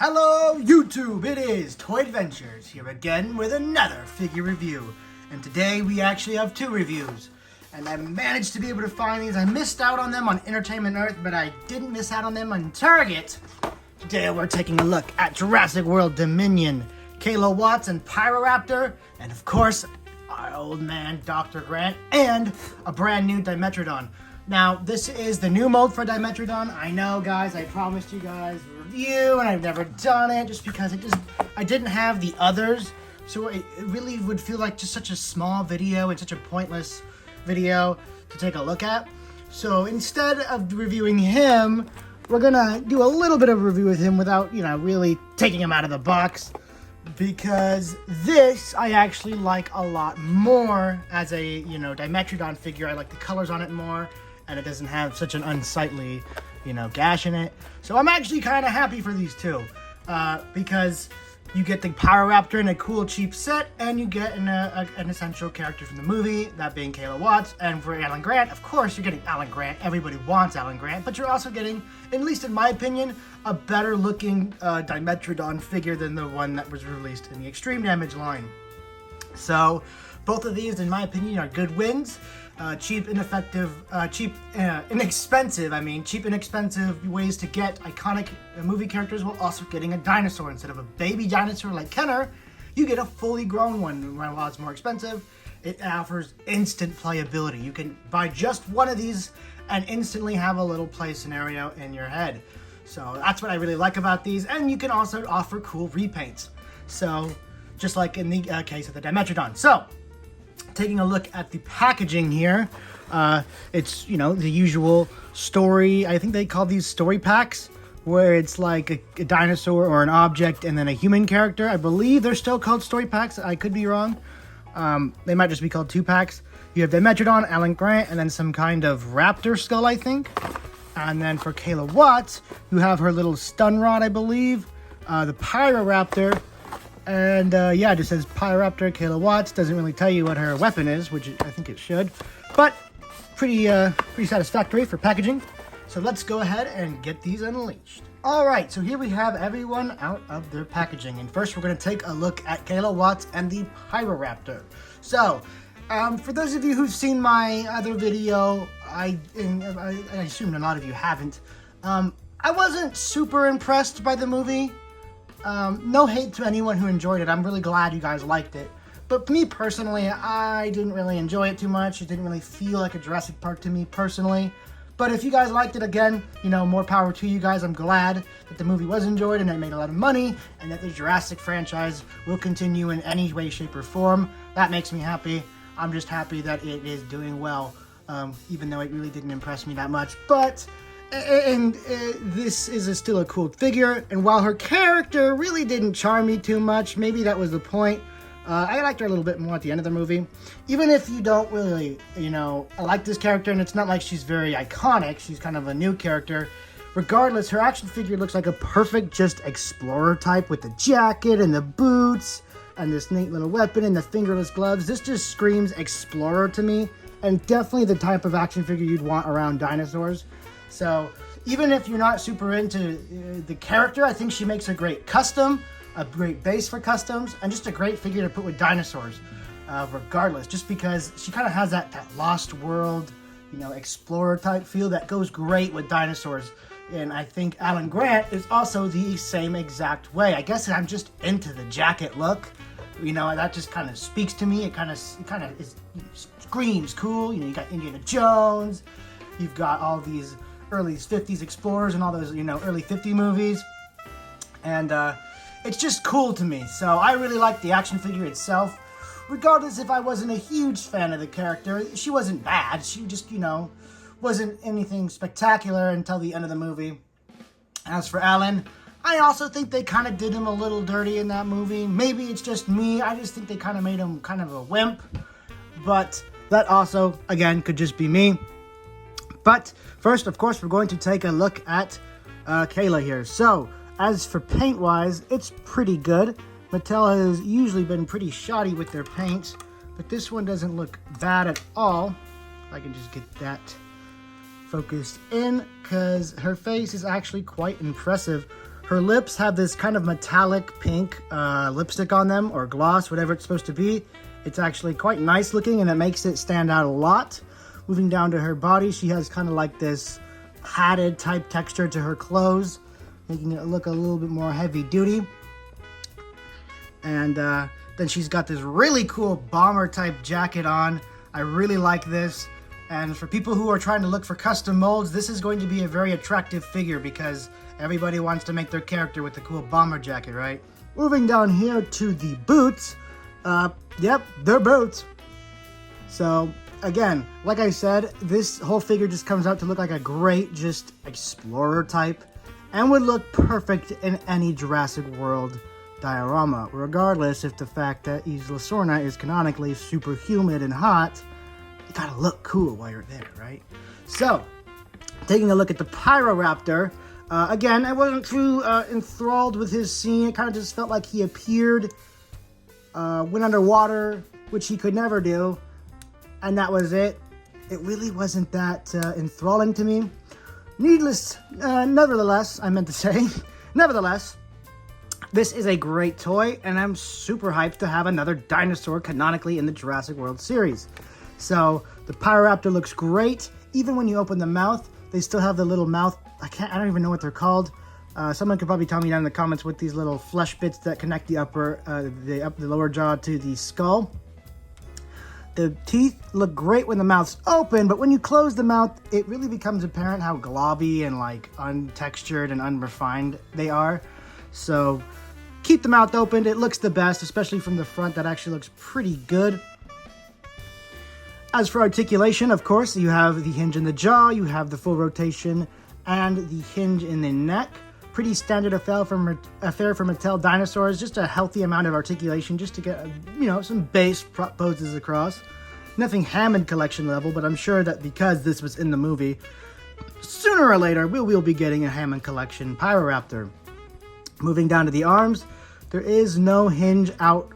Hello YouTube, it is Toy Adventures here again with another figure review. And today we actually have two reviews. And I managed to be able to find these. I missed out on them on Entertainment Earth, but I didn't miss out on them on Target. Today we're taking a look at Jurassic World Dominion, Kayla Watts and Pyroraptor, and of course, our old man Dr. Grant, and a brand new Dimetrodon. Now, this is the new mold for Dimetrodon. I know, guys, I promised you guys a review, and I've never done it just because I didn't have the others. So it really would feel like just such a small video and such a pointless video to take a look at. So instead of reviewing him, we're gonna do a little bit of a review with him without, really taking him out of the box. Because this I actually like a lot more as a, Dimetrodon figure. I like the colors on it more, and it doesn't have such an unsightly, gash in it. So I'm actually kind of happy for these two, because you get the Pyroraptor in a cool, cheap set, and you get an essential character from the movie, that being Kayla Watts. And for Alan Grant, of course, you're getting Alan Grant. Everybody wants Alan Grant, but you're also getting, at least in my opinion, a better looking Dimetrodon figure than the one that was released in the Extreme Damage line. So both of these, in my opinion, are good wins. Cheap, inexpensive ways to get iconic movie characters while also getting a dinosaur. Instead of a baby dinosaur like Kenner, you get a fully grown one. While it's more expensive, it offers instant playability. You can buy just one of these and instantly have a little play scenario in your head. So that's what I really like about these. And you can also offer cool repaints. So just like in the case of the Dimetrodon. So taking a look at the packaging here, it's, the usual story. I think they call these story packs, where it's like a dinosaur or an object and then a human character. I believe they're still called story packs. I could be wrong. They might just be called 2-packs. You have Dimetrodon, Alan Grant, and then some kind of raptor skull, I think. And then for Kayla Watts, you have her little stun rod, I believe, the Pyroraptor. And it just says Pyroraptor, Kayla Watts. Doesn't really tell you what her weapon is, which I think it should. But pretty satisfactory for packaging. So let's go ahead and get these unleashed. All right, so here we have everyone out of their packaging. And first we're going to take a look at Kayla Watts and the Pyroraptor. So, for those of you who've seen my other video, I assume a lot of you haven't, I wasn't super impressed by the movie. No hate to anyone who enjoyed it. I'm really glad you guys liked it. But me personally, I didn't really enjoy it too much. It didn't really feel like a Jurassic Park to me personally. But if you guys liked it, again, more power to you guys. I'm glad that the movie was enjoyed and it made a lot of money, and that the Jurassic franchise will continue in any way, shape, or form. That makes me happy. I'm just happy that it is doing well, even though it really didn't impress me that much. But this is still a cool figure, and while her character really didn't charm me too much, maybe that was the point, I liked her a little bit more at the end of the movie. Even if you don't really, like this character, and it's not like she's very iconic, she's kind of a new character. Regardless, her action figure looks like a perfect just explorer type with the jacket and the boots and this neat little weapon and the fingerless gloves. This just screams explorer to me, and definitely the type of action figure you'd want around dinosaurs. So even if you're not super into the character, I think she makes a great custom, a great base for customs, and just a great figure to put with dinosaurs, regardless. Just because she kind of has that Lost World, explorer type feel that goes great with dinosaurs. And I think Alan Grant is also the same exact way. I guess I'm just into the jacket look. That just kind of speaks to me. It kind of screams cool. You got Indiana Jones. You've got all these early 50s explorers and all those, early 50 movies. And it's just cool to me. So I really like the action figure itself. Regardless if I wasn't a huge fan of the character, she wasn't bad. She just, wasn't anything spectacular until the end of the movie. As for Alan, I also think they kind of did him a little dirty in that movie. Maybe it's just me. I just think they kind of made him kind of a wimp. But that also, again, could just be me. But first, of course, we're going to take a look at Kayla here. So, as for paint-wise, it's pretty good. Mattel has usually been pretty shoddy with their paints, but this one doesn't look bad at all. If I can just get that focused in, because her face is actually quite impressive. Her lips have this kind of metallic pink lipstick on them, or gloss, whatever it's supposed to be. It's actually quite nice looking, and it makes it stand out a lot. Moving down to her body, she has kind of like this padded type texture to her clothes, making it look a little bit more heavy duty. And then she's got this really cool bomber type jacket on. I really like this. And for people who are trying to look for custom molds, this is going to be a very attractive figure because everybody wants to make their character with the cool bomber jacket, right? Moving down here to the boots. Yep, they're boots. So, again, like I said, this whole figure just comes out to look like a great, just explorer type, and would look perfect in any Jurassic World diorama, regardless if the fact that Isla Sorna is canonically super humid and hot. You gotta look cool while you're there, right? So, taking a look at the Pyroraptor, again, I wasn't too enthralled with his scene. It kind of just felt like he appeared, went underwater, which he could never do, and that was it. It really wasn't that enthralling to me. Nevertheless, this is a great toy, and I'm super hyped to have another dinosaur canonically in the Jurassic World series. So, the Pyroraptor looks great. Even when you open the mouth, they still have the little mouth. I don't even know what they're called. Someone could probably tell me down in the comments what these little flesh bits that connect the lower jaw to the skull. The teeth look great when the mouth's open, but when you close the mouth, it really becomes apparent how globby and like untextured and unrefined they are. So, keep the mouth open. It looks the best, especially from the front. That actually looks pretty good. As for articulation, of course, you have the hinge in the jaw, you have the full rotation, and the hinge in the neck. Pretty standard affair for Mattel dinosaurs, just a healthy amount of articulation just to get, some base prop poses across. Nothing Hammond collection level, but I'm sure that because this was in the movie, sooner or later we will be getting a Hammond collection Pyroraptor. Moving down to the arms, there is no hinge out,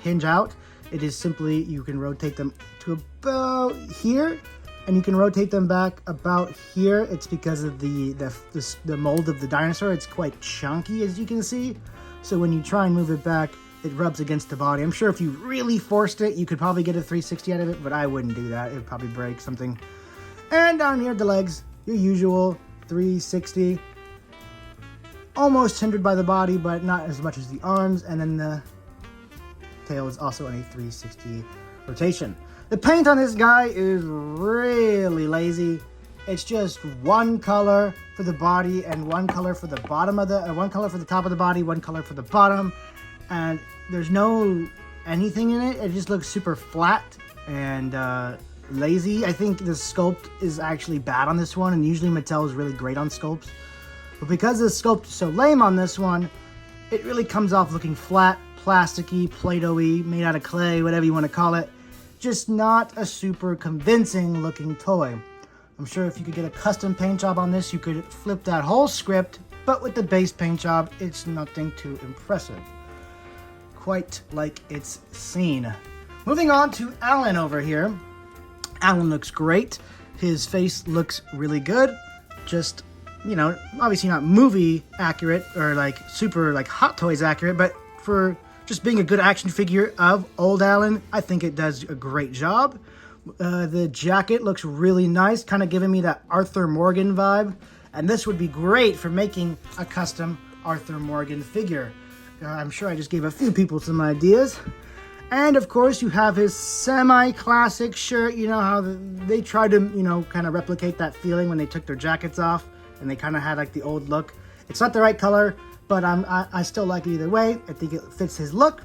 hinge out. It is simply, you can rotate them to about here, and you can rotate them back about here. It's because of the mold of the dinosaur. It's quite chunky, as you can see. So when you try and move it back, it rubs against the body. I'm sure if you really forced it, you could probably get a 360 out of it, but I wouldn't do that. It would probably break something. And down here, the legs, your usual 360. Almost hindered by the body, but not as much as the arms. And then the tail is also in a 360 rotation. The paint on this guy is really lazy. It's just one color for the body and one color for the bottom of one color for the top of the body, one color for the bottom, and there's no anything in it. It just looks super flat and lazy. I think the sculpt is actually bad on this one, and usually Mattel is really great on sculpts. But because the sculpt is so lame on this one, it really comes off looking flat, plasticky, Play-Doh-y, made out of clay, whatever you want to call it. Just not a super convincing looking toy. I'm sure if you could get a custom paint job on this, you could flip that whole script, but with the base paint job, it's nothing too impressive. Quite like it's seen. Moving on to Alan over here. Alan looks great. His face looks really good. Just, obviously not movie accurate or like super like Hot Toys accurate, but for just being a good action figure of old Alan, I think it does a great job. The jacket looks really nice, kind of giving me that Arthur Morgan vibe. And this would be great for making a custom Arthur Morgan figure. I'm sure I just gave a few people some ideas. And of course, you have his semi-classic shirt. You know how they tried to, kind of replicate that feeling when they took their jackets off and they kind of had like the old look. It's not the right color, but I still like it either way. I think it fits his look.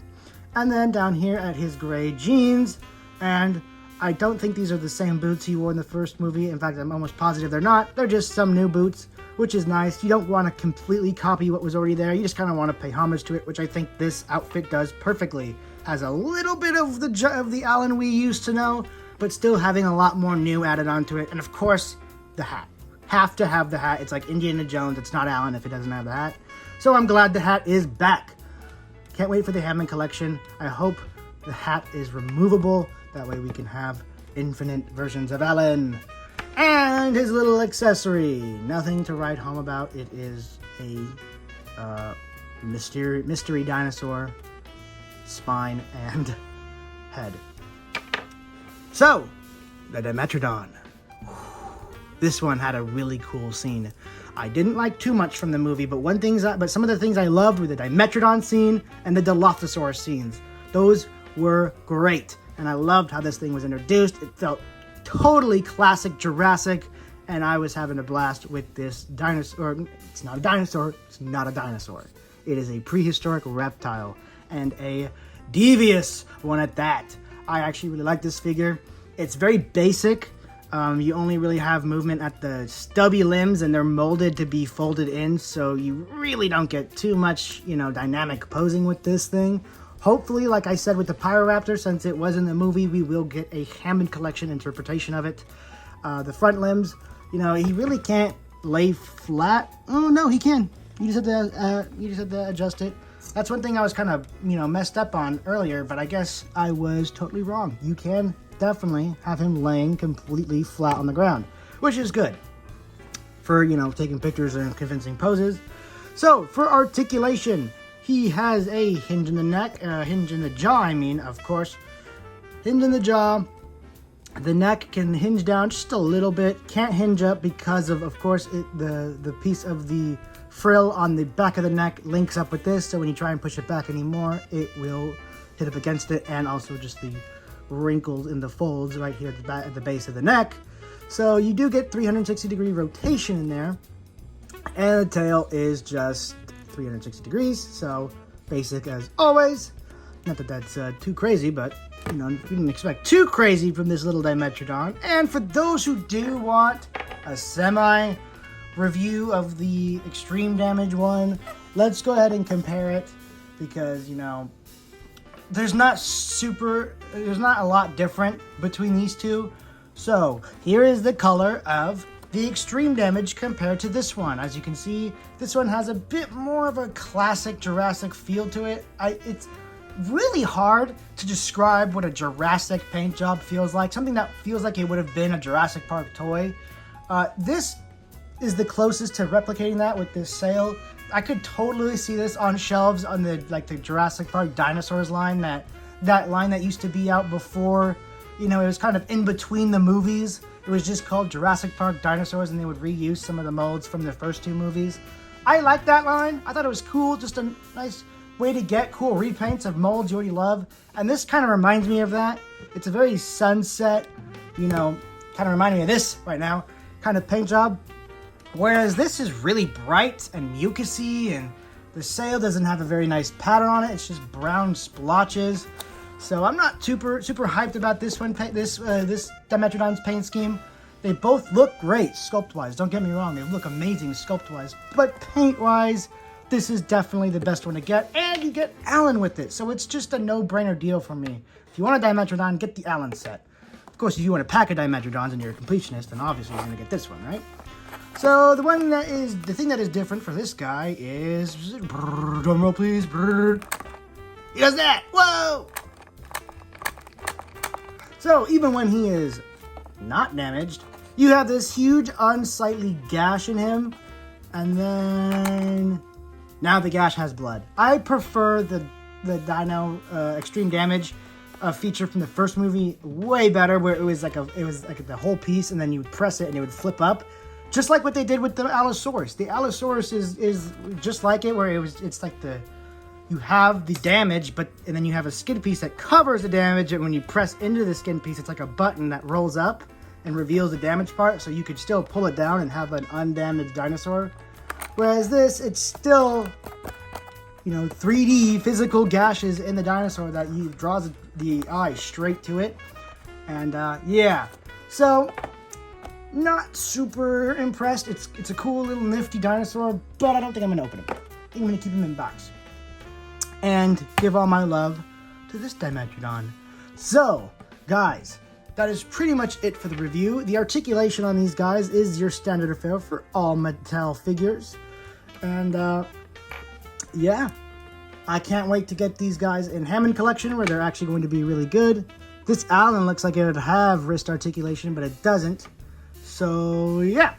And then down here at his gray jeans. And I don't think these are the same boots he wore in the first movie. In fact, I'm almost positive they're not. They're just some new boots, which is nice. You don't want to completely copy what was already there. You just kind of want to pay homage to it, which I think this outfit does perfectly. Has a little bit of the Alan we used to know, but still having a lot more new added onto it. And of course, the hat. Have to have the hat. It's like Indiana Jones. It's not Alan if it doesn't have the hat. So I'm glad the hat is back. Can't wait for the Hammond collection. I hope the hat is removable. That way we can have infinite versions of Alan. And his little accessory. Nothing to write home about. It is a mystery dinosaur, spine, and head. So, the Dimetrodon. This one had a really cool scene. I didn't like too much from the movie, but some of the things I loved were the Dimetrodon scene and the Dilophosaurus scenes. Those were great, and I loved how this thing was introduced. It felt totally classic Jurassic, and I was having a blast with this dinosaur. It's not a dinosaur. It's not a dinosaur. It is a prehistoric reptile, and a devious one at that. I actually really like this figure. It's very basic. You only really have movement at the stubby limbs, and they're molded to be folded in, so you really don't get too much, dynamic posing with this thing. Hopefully, like I said with the Pyroraptor, since it was in the movie, we will get a Hammond Collection interpretation of it. The front limbs, he really can't lay flat. Oh no, he can. You just have to adjust it. That's one thing I was kind of, messed up on earlier, but I guess I was totally wrong. You can definitely have him laying completely flat on the ground, which is good for, taking pictures and convincing poses. So, for articulation, he has a hinge in the neck, hinge in the jaw, of course. Hinge in the jaw. The neck can hinge down just a little bit. Can't hinge up because of course, the piece of the frill on the back of the neck links up with this, so when you try and push it back anymore, it will hit up against it, and also just the wrinkles in the folds right here at the base of the neck. So you do get 360-degree rotation in there, and the tail is just 360 degrees, so basic as always. Not that that's too crazy, but you didn't expect too crazy from this little Dimetrodon. And for those who do want a semi review of the extreme damage one, let's go ahead and compare it, because there's not a lot different between these two. So here is the color of the extreme damage compared to this one. As you can see, this one has a bit more of a classic Jurassic feel to it. It's really hard to describe what a Jurassic paint job feels like, something that feels like it would have been a Jurassic Park toy. This is the closest to replicating that with this sail. I could totally see this on shelves on the Jurassic Park Dinosaurs line, that line that used to be out before, it was kind of in between the movies. It was just called Jurassic Park Dinosaurs, and they would reuse some of the molds from the first two movies. I like that line. I thought it was cool, just a nice way to get cool repaints of molds you already love. And this kind of reminds me of that. It's a very sunset, kind of reminding me of this right now, kind of paint job. Whereas this is really bright and mucusy, and the sail doesn't have a very nice pattern on it. It's just brown splotches. So I'm not super hyped about this one. This Dimetrodon's paint scheme. They both look great sculpt-wise. Don't get me wrong; they look amazing sculpt-wise. But paint-wise, this is definitely the best one to get, and you get Allen with it. So it's just a no-brainer deal for me. If you want a Dimetrodon, get the Allen set. Of course, if you want a pack of Dimetrodons and you're a completionist, then obviously you're gonna get this one, right? So the thing that is different for this guy is, drum roll please. He does that. Whoa! So even when he is not damaged, you have this huge unsightly gash in him, and then now the gash has blood. I prefer the Dino extreme damage feature from the first movie way better, where it was like the whole piece, and then you would press it and it would flip up, just like what they did with the Allosaurus. The Allosaurus is just like it, where it's like you have the damage, and then you have a skin piece that covers the damage, and when you press into the skin piece, it's like a button that rolls up and reveals the damaged part, so you could still pull it down and have an undamaged dinosaur. Whereas this, it's still, 3D physical gashes in the dinosaur that draws the eye straight to it. And yeah, so not super impressed. It's a cool little nifty dinosaur, but I don't think I'm gonna open him. I think I'm gonna keep him in box and give all my love to this Dimetrodon. So, guys, that is pretty much it for the review. The articulation on these guys is your standard affair for all Mattel figures. And, yeah, I can't wait to get these guys in Hammond Collection, where they're actually going to be really good. This Allen looks like it would have wrist articulation, but it doesn't. So, yeah.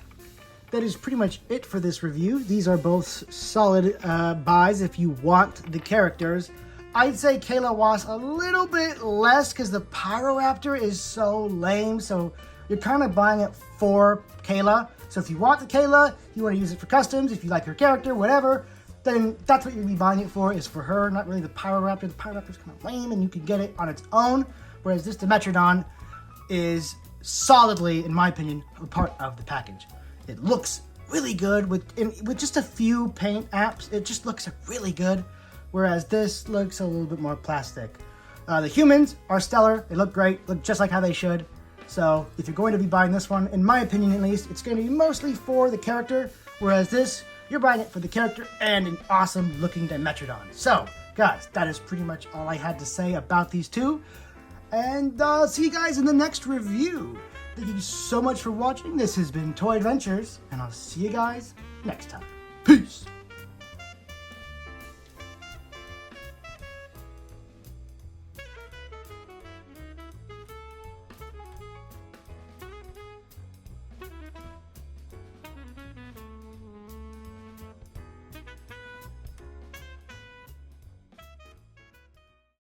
that is pretty much it for this review. These are both solid buys if you want the characters. I'd say Kayla Watts a little bit less because the Pyroraptor is so lame. So you're kind of buying it for Kayla. So if you want the Kayla, you want to use it for customs, if you like her character, whatever, then that's what you'll be buying it for, is for her, not really the Pyroraptor. The Pyroraptor's kind of lame and you can get it on its own, whereas this Dimetrodon is solidly, in my opinion, a part of the package. It looks really good with just a few paint apps. It just looks really good, whereas this looks a little bit more plastic. The humans are stellar. They look great, look just like how they should. So if you're going to be buying this one, in my opinion at least, it's going to be mostly for the character, whereas this, you're buying it for the character and an awesome looking Dimetrodon. So guys, that is pretty much all I had to say about these two. And see you guys in the next review. Thank you so much for watching. This has been Toy Adventures, and I'll see you guys next time. Peace!